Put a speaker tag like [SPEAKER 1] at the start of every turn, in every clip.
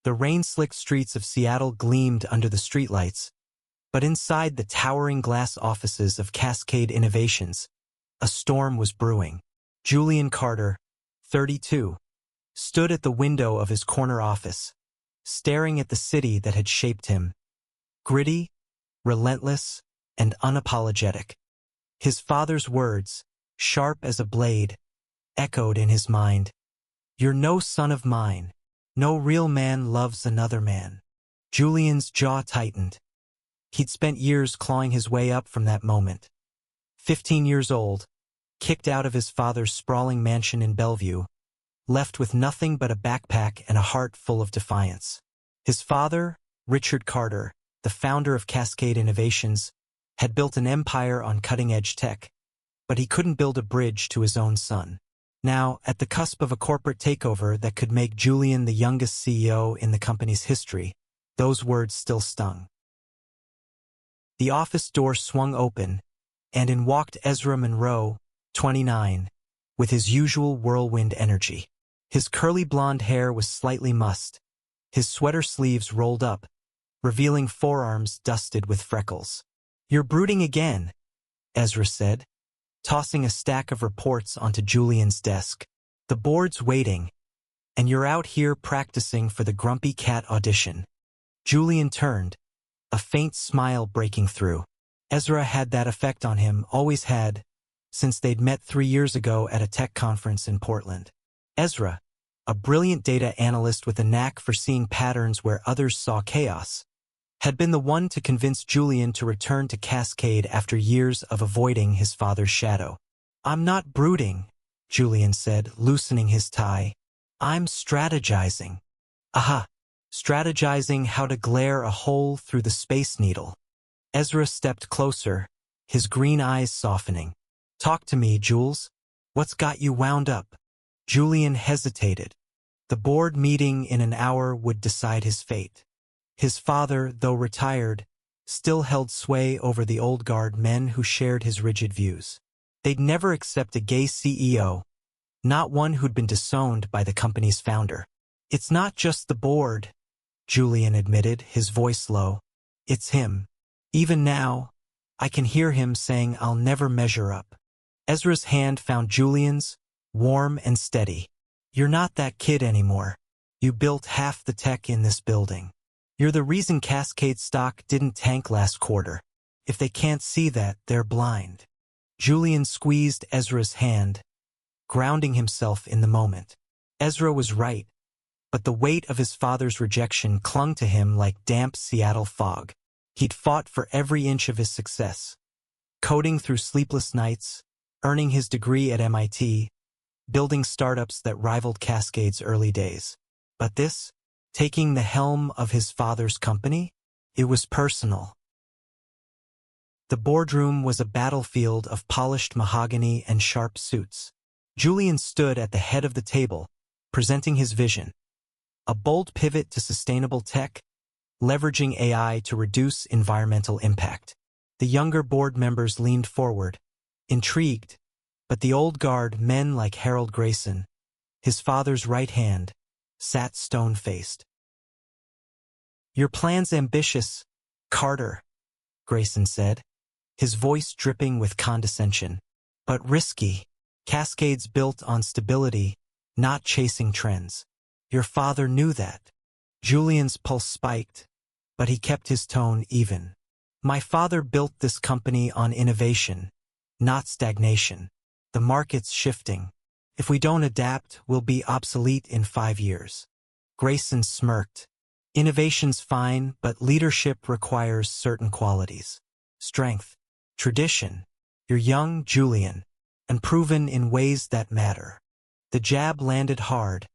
[SPEAKER 1] The rain-slicked streets of Seattle gleamed under the streetlights, but inside the towering glass offices of Cascade Innovations, a storm was brewing. Julian Carter, 32, stood at the window of his corner office, staring at the city that had shaped him. Gritty, relentless, and unapologetic. His father's words, sharp as a blade, echoed in his mind. "You're no son of mine. No real man loves another man." Julian's jaw tightened. He'd spent years clawing his way up from that moment. 15 years old, kicked out of his father's sprawling mansion in Bellevue, left with nothing but a backpack and a heart full of defiance. His father, Richard Carter, the founder of Cascade Innovations, had built an empire on cutting-edge tech, but he couldn't build a bridge to his own son. Now, at the cusp of a corporate takeover that could make Julian the youngest CEO in the company's history, those words still stung. The office door swung open, and in walked Ezra Monroe, 29, with his usual whirlwind energy. His curly blonde hair was slightly mussed, his sweater sleeves rolled up, revealing forearms dusted with freckles. "You're brooding again," Ezra said, tossing a stack of reports onto Julian's desk. "The board's waiting, and you're out here practicing for the Grumpy Cat audition." Julian turned, a faint smile breaking through. Ezra had that effect on him, always had, since they'd met 3 years ago at a tech conference in Portland. Ezra, a brilliant data analyst with a knack for seeing patterns where others saw chaos, had been the one to convince Julian to return to Cascade after years of avoiding his father's shadow. "I'm not brooding," Julian said, loosening his tie. "I'm strategizing." "Aha! Strategizing how to glare a hole through the Space Needle." Ezra stepped closer, his green eyes softening. "Talk to me, Jules. What's got you wound up?" Julian hesitated. The board meeting in an hour would decide his fate. His father, though retired, still held sway over the old guard men who shared his rigid views. They'd never accept a gay CEO, not one who'd been disowned by the company's founder. "It's not just the board," Julian admitted, his voice low. "It's him. Even now, I can hear him saying I'll never measure up." Ezra's hand found Julian's, warm and steady. "You're not that kid anymore. You built half the tech in this building. You're the reason Cascade stock didn't tank last quarter. If they can't see that, they're blind." Julian squeezed Ezra's hand, grounding himself in the moment. Ezra was right, but the weight of his father's rejection clung to him like damp Seattle fog. He'd fought for every inch of his success, coding through sleepless nights, earning his degree at MIT, building startups that rivaled Cascade's early days. But this, taking the helm of his father's company, it was personal. The boardroom was a battlefield of polished mahogany and sharp suits. Julian stood at the head of the table, presenting his vision. A bold pivot to sustainable tech, leveraging AI to reduce environmental impact. The younger board members leaned forward, intrigued, but the old guard, men like Harold Grayson, his father's right hand, sat stone-faced. "Your plan's ambitious, Carter," Grayson said, his voice dripping with condescension. "But risky. Cascade's built on stability, not chasing trends. Your father knew that." Julian's pulse spiked, but he kept his tone even. "My father built this company on innovation, not stagnation. The market's shifting. If we don't adapt, we'll be obsolete in 5 years." Grayson smirked. "Innovation's fine, but leadership requires certain qualities. Strength, tradition. You're young, Julian, and proven in ways that matter." The jab landed hard,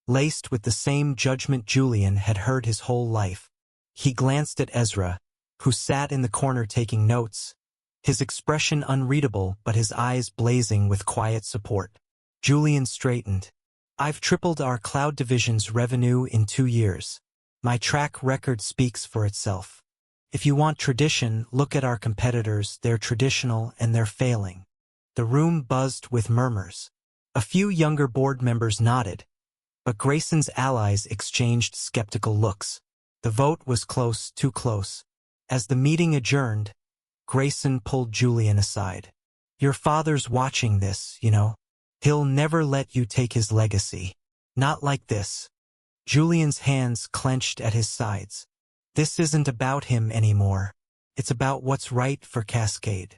[SPEAKER 1] laced with the same judgment Julian had heard his whole life. He glanced at Ezra, who sat in the corner taking notes, his expression unreadable but his eyes blazing with quiet support. Julian straightened. "I've tripled our cloud division's revenue in 2 years. My track record speaks for itself. If you want tradition, look at our competitors. They're traditional and they're failing." The room buzzed with murmurs. A few younger board members nodded, But Grayson's allies exchanged skeptical looks. The vote was close, too close. As the meeting adjourned, Grayson pulled Julian aside. Your father's watching this, you know. He'll never let you take his legacy. Not like this. Julian's hands clenched at his sides. This isn't about him anymore. It's about what's right for Cascade.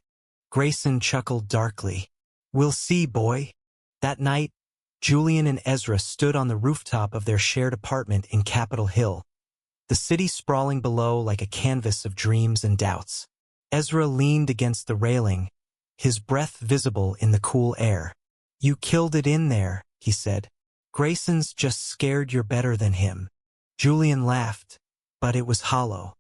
[SPEAKER 1] Grayson chuckled darkly. We'll see, boy. That night, Julian and Ezra stood on the rooftop of their shared apartment in Capitol Hill, the city sprawling below like a canvas of dreams and doubts. Ezra leaned against the railing, his breath visible in the cool air. You killed it in there, he said. Grayson's just scared you're better than him. Julian laughed, but it was hollow.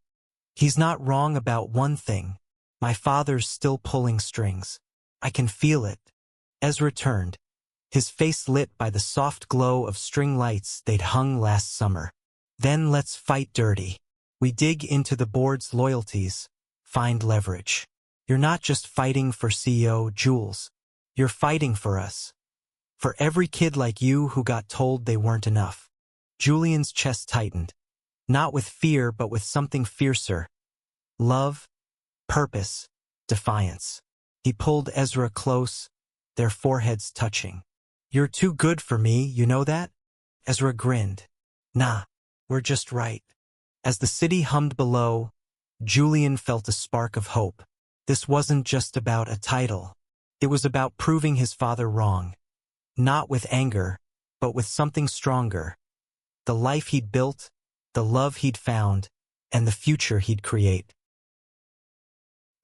[SPEAKER 1] He's not wrong about one thing. My father's still pulling strings. I can feel it. Ezra turned, his face lit by the soft glow of string lights they'd hung last summer. Then let's fight dirty. We dig into the board's loyalties, find leverage. You're not just fighting for CEO Jules. You're fighting for us. For every kid like you who got told they weren't enough. Julian's chest tightened. Not with fear, but with something fiercer. Love, purpose, defiance. He pulled Ezra close, their foreheads touching. You're too good for me, you know that? Ezra grinned. Nah, we're just right. As the city hummed below, Julian felt a spark of hope. This wasn't just about a title. It was about proving his father wrong. Not with anger, but with something stronger. The life he'd built, the love he'd found, and the future he'd create.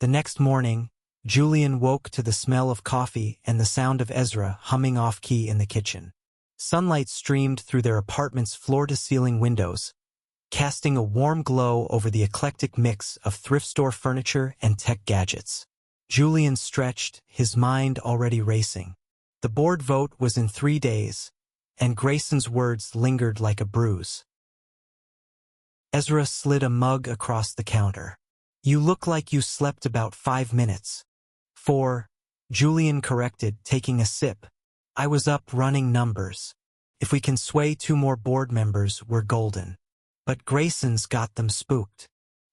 [SPEAKER 1] The next morning, Julian woke to the smell of coffee and the sound of Ezra humming off-key in the kitchen. Sunlight streamed through their apartment's floor-to-ceiling windows, casting a warm glow over the eclectic mix of thrift store furniture and tech gadgets. Julian stretched, his mind already racing. The board vote was in 3 days, and Grayson's words lingered like a bruise. Ezra slid a mug across the counter. You look like you slept about 5 minutes. 4, Julian corrected, taking a sip. I was up running numbers. If we can sway 2 more board members, we're golden. But Grayson's got them spooked.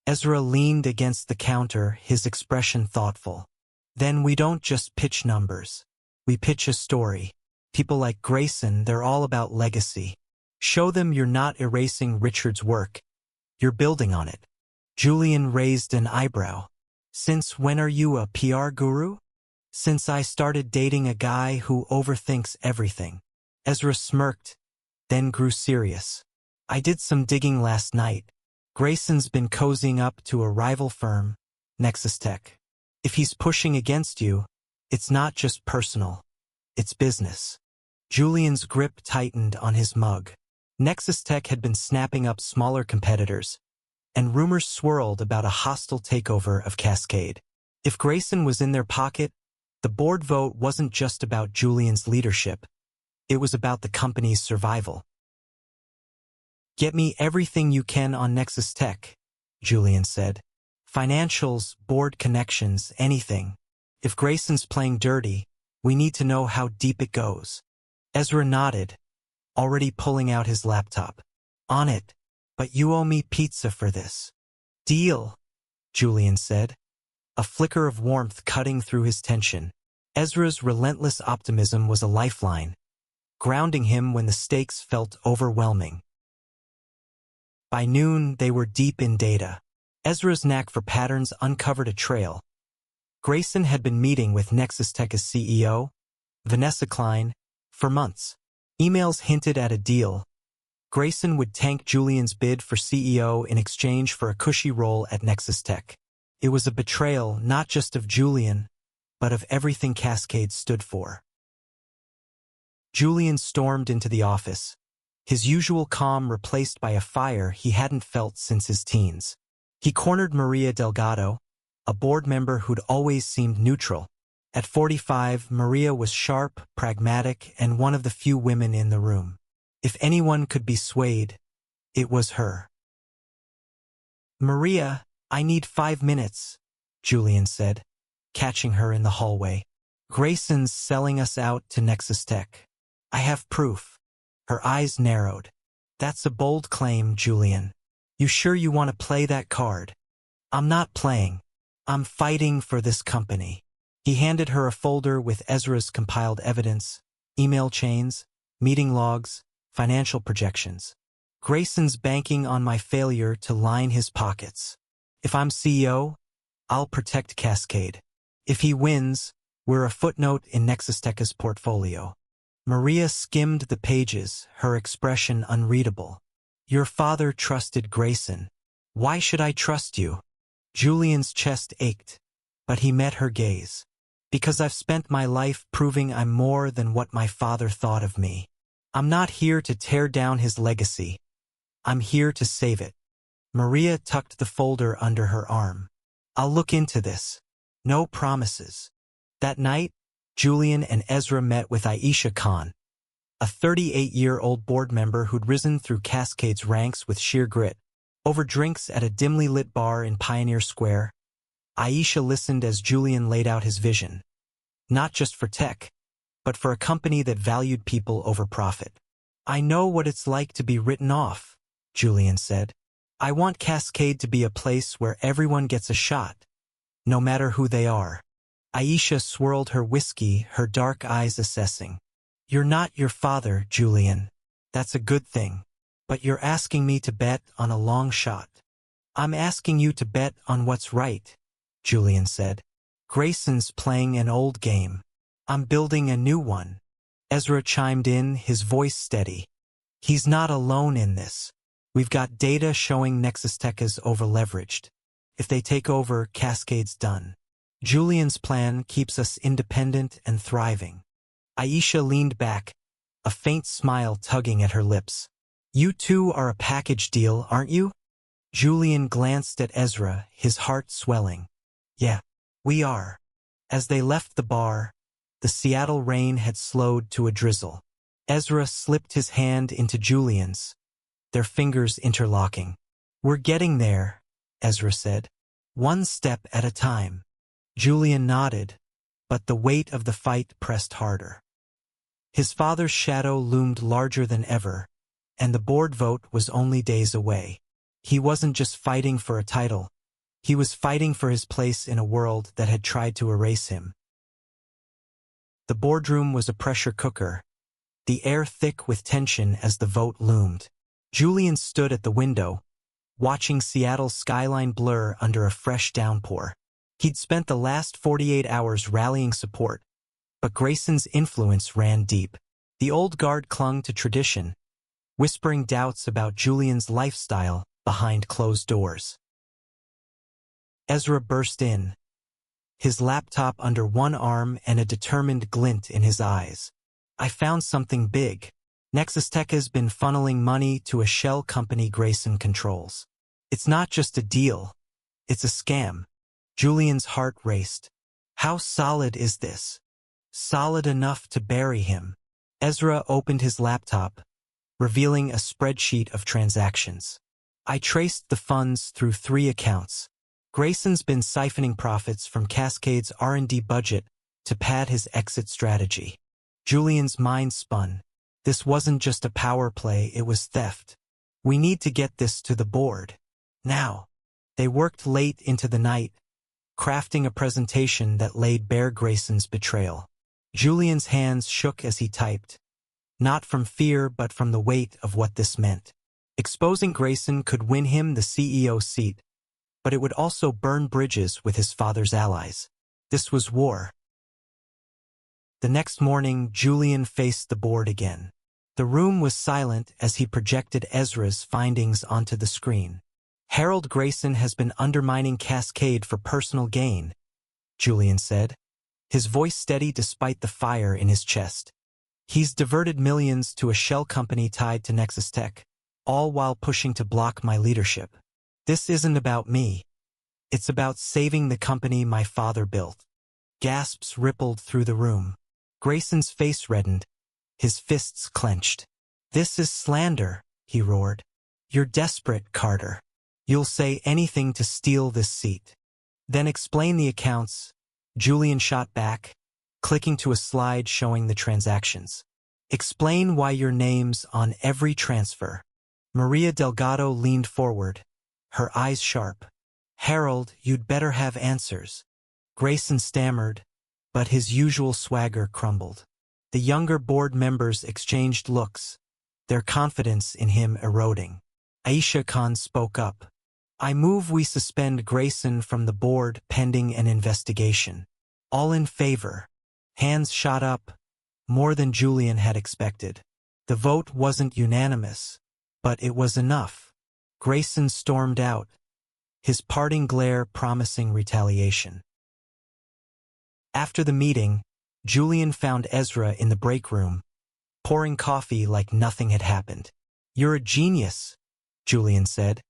[SPEAKER 1] Ezra leaned against the counter, his expression thoughtful. Then we don't just pitch numbers. We pitch a story. People like Grayson, they're all about legacy. Show them you're not erasing Richard's work. You're building on it. Julian raised an eyebrow. Since when are you a PR guru? Since I started dating a guy who overthinks everything. Ezra smirked, then grew serious. I did some digging last night. Grayson's been cozying up to a rival firm, Nexus Tech. If he's pushing against you, it's not just personal. It's business. Julian's grip tightened on his mug. Nexus Tech had been snapping up smaller competitors, and rumors swirled about a hostile takeover of Cascade. If Grayson was in their pocket, the board vote wasn't just about Julian's leadership. It was about the company's survival. Get me everything you can on Nexus Tech, Julian said. Financials, board connections, anything. If Grayson's playing dirty, we need to know how deep it goes. Ezra nodded, already pulling out his laptop. On it, but you owe me pizza for this. Deal, Julian said, a flicker of warmth cutting through his tension. Ezra's relentless optimism was a lifeline, grounding him when the stakes felt overwhelming. By noon, they were deep in data. Ezra's knack for patterns uncovered a trail. Grayson had been meeting with Nexus Tech's CEO, Vanessa Klein, for months. Emails hinted at a deal. Grayson would tank Julian's bid for CEO in exchange for a cushy role at Nexus Tech. It was a betrayal not just of Julian, but of everything Cascade stood for. Julian stormed into the office, his usual calm replaced by a fire he hadn't felt since his teens. He cornered Maria Delgado, a board member who'd always seemed neutral. At 45, Maria was sharp, pragmatic, and one of the few women in the room. If anyone could be swayed, it was her. Maria, I need 5 minutes, Julian said, catching her in the hallway. Grayson's selling us out to Nexus Tech. I have proof. Her eyes narrowed. That's a bold claim, Julian. You sure you want to play that card? I'm not playing. I'm fighting for this company. He handed her a folder with Ezra's compiled evidence, email chains, meeting logs, financial projections. Grayson's banking on my failure to line his pockets. If I'm CEO, I'll protect Cascade. If he wins, we're a footnote in Nexusteca's portfolio. Maria skimmed the pages, her expression unreadable. Your father trusted Grayson. Why should I trust you? Julian's chest ached, but he met her gaze. Because I've spent my life proving I'm more than what my father thought of me. I'm not here to tear down his legacy. I'm here to save it. Maria tucked the folder under her arm. I'll look into this. No promises. That night, Julian and Ezra met with Imon Khan, a 38-year-old board member who'd risen through Cascade's ranks with sheer grit. Over drinks at a dimly lit bar in Pioneer Square, Aisha listened as Julian laid out his vision. Not just for tech, but for a company that valued people over profit. I know what it's like to be written off, Julian said. I want Cascade to be a place where everyone gets a shot, no matter who they are. Aisha swirled her whiskey, her dark eyes assessing. You're not your father, Julian. That's a good thing. But you're asking me to bet on a long shot. I'm asking you to bet on what's right, Julian said. Grayson's playing an old game. I'm building a new one. Ezra chimed in, his voice steady. He's not alone in this. We've got data showing Nexusteca's overleveraged. If they take over, Cascade's done. Julian's plan keeps us independent and thriving. Aisha leaned back, a faint smile tugging at her lips. You two are a package deal, aren't you? Julian glanced at Ezra, his heart swelling. Yeah, we are. As they left the bar, the Seattle rain had slowed to a drizzle. Ezra slipped his hand into Julian's, their fingers interlocking. We're getting there, Ezra said. One step at a time. Julian nodded, but the weight of the fight pressed harder. His father's shadow loomed larger than ever, and the board vote was only days away. He wasn't just fighting for a title. He was fighting for his place in a world that had tried to erase him. The boardroom was a pressure cooker, the air thick with tension as the vote loomed. Julian stood at the window, watching Seattle's skyline blur under a fresh downpour. He'd spent the last 48 hours rallying support, but Grayson's influence ran deep. The old guard clung to tradition, whispering doubts about Julian's lifestyle behind closed doors. Ezra burst in, his laptop under one arm and a determined glint in his eyes. I found something big. Nexusteca's been funneling money to a shell company Grayson controls. It's not just a deal. It's a scam. Julian's heart raced. How solid is this? Solid enough to bury him. Ezra opened his laptop, revealing a spreadsheet of transactions. I traced the funds through 3 accounts. Grayson's been siphoning profits from Cascade's R&D budget to pad his exit strategy. Julian's mind spun. This wasn't just a power play, it was theft. We need to get this to the board. Now. They worked late into the night, crafting a presentation that laid bare Grayson's betrayal. Julian's hands shook as he typed, not from fear but from the weight of what this meant. Exposing Grayson could win him the CEO seat, but it would also burn bridges with his father's allies. This was war. The next morning, Julian faced the board again. The room was silent as he projected Ezra's findings onto the screen. Harold Grayson has been undermining Cascade for personal gain, Julian said, his voice steady despite the fire in his chest. He's diverted millions to a shell company tied to Nexustech, all while pushing to block my leadership. This isn't about me. It's about saving the company my father built. Gasps rippled through the room. Grayson's face reddened, his fists clenched. This is slander, he roared. You're desperate, Carter. You'll say anything to steal this seat. Then explain the accounts. Julian shot back, clicking to a slide showing the transactions. Explain why your name's on every transfer. Maria Delgado leaned forward, her eyes sharp. Harold, you'd better have answers. Grayson stammered, but his usual swagger crumbled. The younger board members exchanged looks, their confidence in him eroding. Imon Khan spoke up. I move we suspend Grayson from the board pending an investigation. All in favor. Hands shot up, more than Julian had expected. The vote wasn't unanimous, but it was enough. Grayson stormed out, his parting glare promising retaliation. After the meeting, Julian found Ezra in the break room, pouring coffee like nothing had happened. You're a genius, Julian said,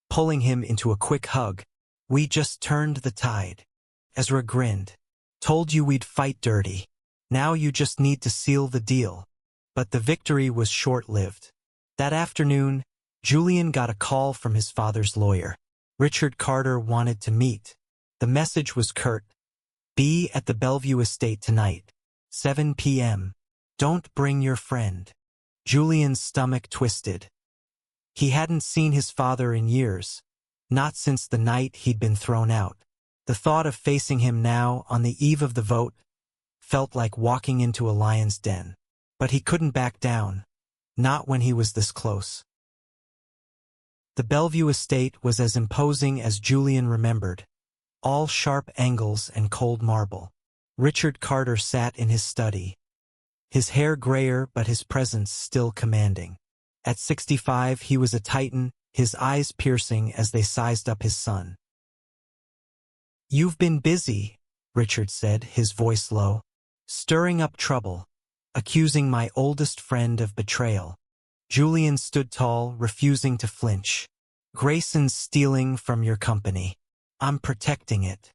[SPEAKER 1] pulling him into a quick hug. We just turned the tide. Ezra grinned. Told you we'd fight dirty. Now you just need to seal the deal. But the victory was short-lived. That afternoon, Julian got a call from his father's lawyer. Richard Carter wanted to meet. The message was curt. Be at the Bellevue estate tonight, 7 p.m. Don't bring your friend. Julian's stomach twisted. He hadn't seen his father in years, not since the night he'd been thrown out. The thought of facing him now, on the eve of the vote, felt like walking into a lion's den. But he couldn't back down, not when he was this close. The Bellevue estate was as imposing as Julian remembered, all sharp angles and cold marble. Richard Carter sat in his study, his hair grayer but his presence still commanding. At 65 he was a titan, his eyes piercing as they sized up his son. You've been busy, Richard said, his voice low, stirring up trouble, accusing my oldest friend of betrayal. Julian stood tall, refusing to flinch. Grayson's stealing from your company. I'm protecting it.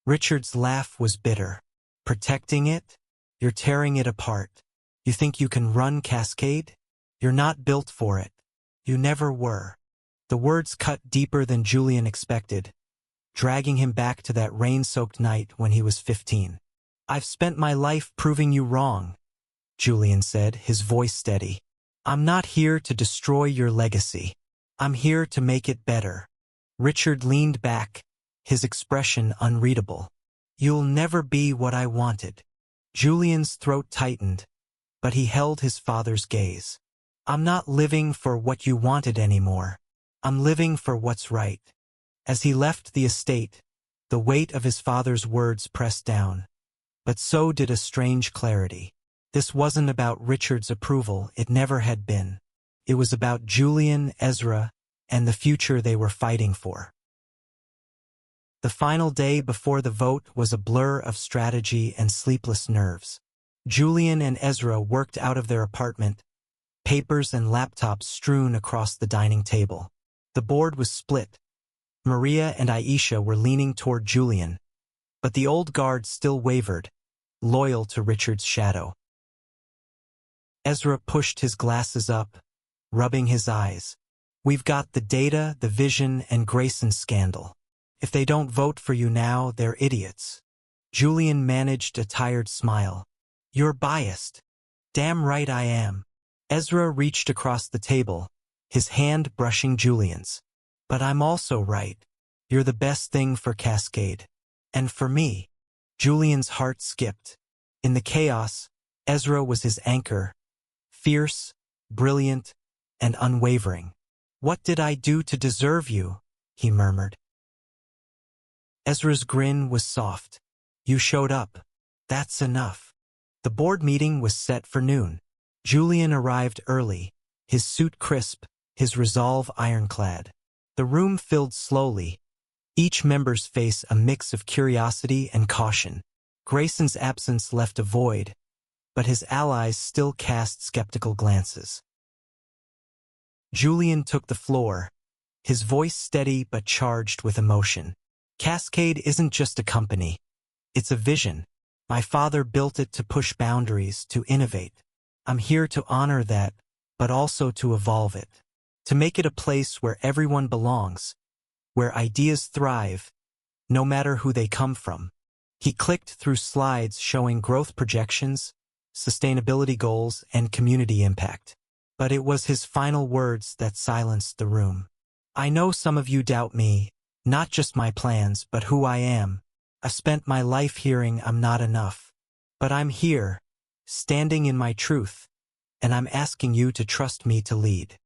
[SPEAKER 1] Richard's laugh was bitter. Protecting it? You're tearing it apart. You think you can run Cascade? You're not built for it. You never were. The words cut deeper than Julian expected, dragging him back to that rain-soaked night when he was 15. I've spent my life proving you wrong, Julian said, his voice steady. I'm not here to destroy your legacy. I'm here to make it better. Richard leaned back, his expression unreadable. You'll never be what I wanted. Julian's throat tightened, but he held his father's gaze. I'm not living for what you wanted anymore. I'm living for what's right. As he left the estate, the weight of his father's words pressed down. But so did a strange clarity. This wasn't about Richard's approval, it never had been. It was about Julian, Ezra, and the future they were fighting for. The final day before the vote was a blur of strategy and sleepless nerves. Julian and Ezra worked out of their apartment, papers and laptops strewn across the dining table. The board was split. Maria and Aisha were leaning toward Julian, but the old guard still wavered, loyal to Richard's shadow. Ezra pushed his glasses up, rubbing his eyes. We've got the data, the vision, and Grayson's scandal. If they don't vote for you now, they're idiots. Julian managed a tired smile. You're biased. Damn right I am. Ezra reached across the table, his hand brushing Julian's. But I'm also right. You're the best thing for Cascade. And for me. Julian's heart skipped. In the chaos, Ezra was his anchor. Fierce, brilliant, and unwavering. What did I do to deserve you? He murmured. Ezra's grin was soft. You showed up. That's enough. The board meeting was set for noon. Julian arrived early, his suit crisp, his resolve ironclad. The room filled slowly, each member's face a mix of curiosity and caution. Grayson's absence left a void, but his allies still cast skeptical glances. Julian took the floor, his voice steady but charged with emotion. Cascade isn't just a company. It's a vision. My father built it to push boundaries, to innovate. I'm here to honor that, but also to evolve it. To make it a place where everyone belongs, where ideas thrive, no matter who they come from. He clicked through slides showing growth projections, sustainability goals, and community impact. But it was his final words that silenced the room. I know some of you doubt me, not just my plans, but who I am. I've spent my life hearing I'm not enough. But I'm here, standing in my truth, and I'm asking you to trust me to lead.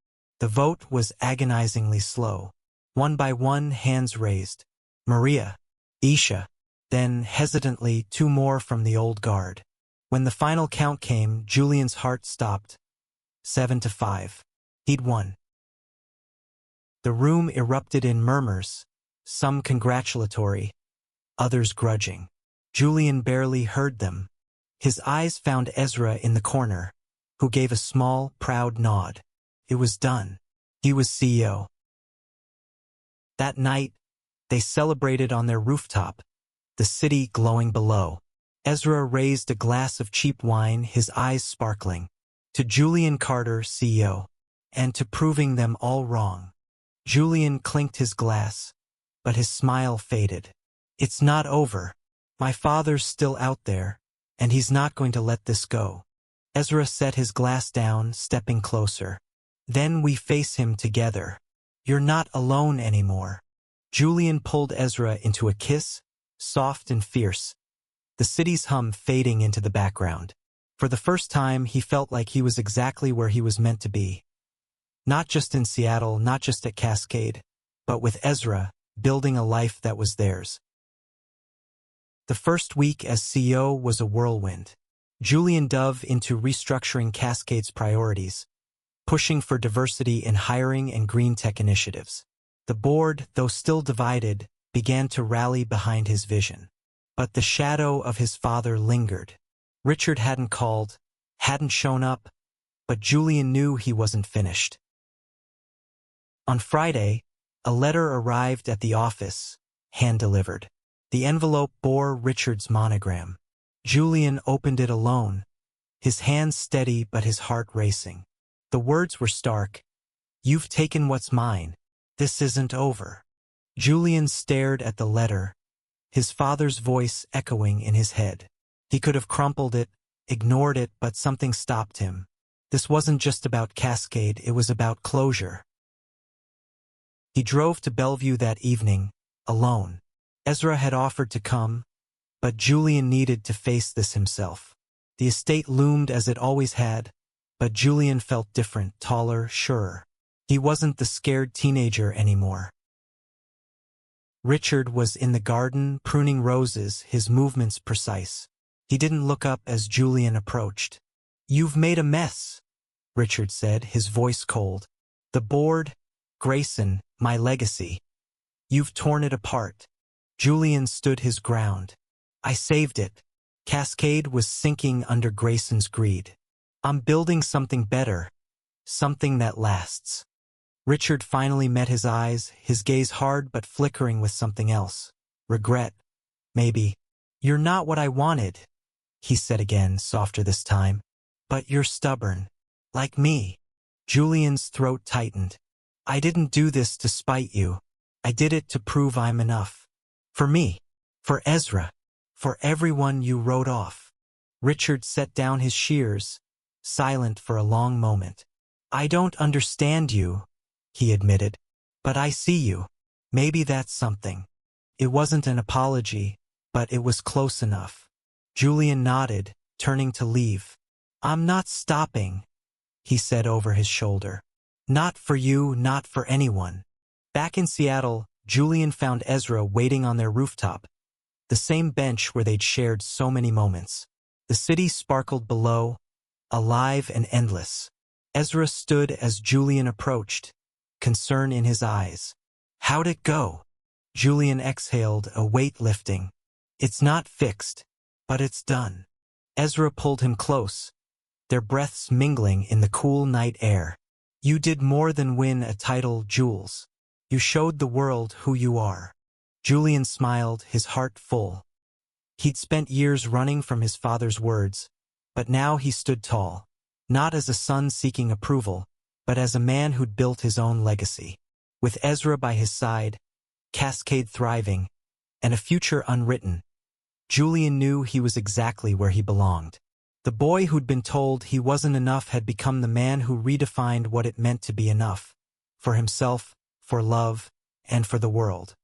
[SPEAKER 1] The vote was agonizingly slow. One by one, hands raised. Maria, Isha, then hesitantly 2 more from the old guard. When the final count came, Julian's heart stopped. 7-5. He'd won. The room erupted in murmurs, some congratulatory, others grudging. Julian barely heard them. His eyes found Ezra in the corner, who gave a small, proud nod. It was done. He was CEO. That night, they celebrated on their rooftop, the city glowing below. Ezra raised a glass of cheap wine, his eyes sparkling. To Julian Carter, CEO, and to proving them all wrong. Julian clinked his glass, but his smile faded. It's not over. My father's still out there, and he's not going to let this go. Ezra set his glass down, stepping closer. Then we face him together. You're not alone anymore. Julian pulled Ezra into a kiss, soft and fierce, the city's hum fading into the background. For the first time, he felt like he was exactly where he was meant to be. Not just in Seattle, not just at Cascade, but with Ezra, building a life that was theirs. The first week as CEO was a whirlwind. Julian dove into restructuring Cascade's priorities, pushing for diversity in hiring and green tech initiatives. The board, though still divided, began to rally behind his vision. But the shadow of his father lingered. Richard hadn't called, hadn't shown up, but Julian knew he wasn't finished. On Friday, a letter arrived at the office, hand-delivered. The envelope bore Richard's monogram. Julian opened it alone, his hands steady but his heart racing. The words were stark. You've taken what's mine. This isn't over. Julian stared at the letter, his father's voice echoing in his head. He could have crumpled it, ignored it, but something stopped him. This wasn't just about Cascade, it was about closure. He drove to Bellevue that evening, alone. Ezra had offered to come, but Julian needed to face this himself. The estate loomed as it always had, but Julian felt different, taller, surer. He wasn't the scared teenager anymore. Richard was in the garden, pruning roses, his movements precise. He didn't look up as Julian approached. You've made a mess, Richard said, his voice cold. The board, Grayson, my legacy. You've torn it apart. Julian stood his ground. I saved it. Cascade was sinking under Grayson's greed. I'm building something better, something that lasts. Richard finally met his eyes, his gaze hard but flickering with something else. Regret. Maybe. You're not what I wanted, he said again, softer this time. But you're stubborn. Like me. Julian's throat tightened. I didn't do this to spite you. I did it to prove I'm enough. For me. For Ezra. For everyone you wrote off. Richard set down his shears, silent for a long moment. I don't understand you, he admitted. But I see you. Maybe that's something. It wasn't an apology, but it was close enough. Julian nodded, turning to leave. I'm not stopping, he said over his shoulder. Not for you, not for anyone. Back in Seattle, Julian found Ezra waiting on their rooftop, the same bench where they'd shared so many moments. The city sparkled below, alive and endless. Ezra stood as Julian approached, concern in his eyes. How'd it go? Julian exhaled, a weight lifting. It's not fixed, but it's done. Ezra pulled him close, their breaths mingling in the cool night air. You did more than win a title, Jules. You showed the world who you are. Julian smiled, his heart full. He'd spent years running from his father's words, but now he stood tall, not as a son seeking approval, but as a man who'd built his own legacy. With Ezra by his side, Cascade thriving, and a future unwritten, Julian knew he was exactly where he belonged. The boy who'd been told he wasn't enough had become the man who redefined what it meant to be enough, for himself, for love, and for the world.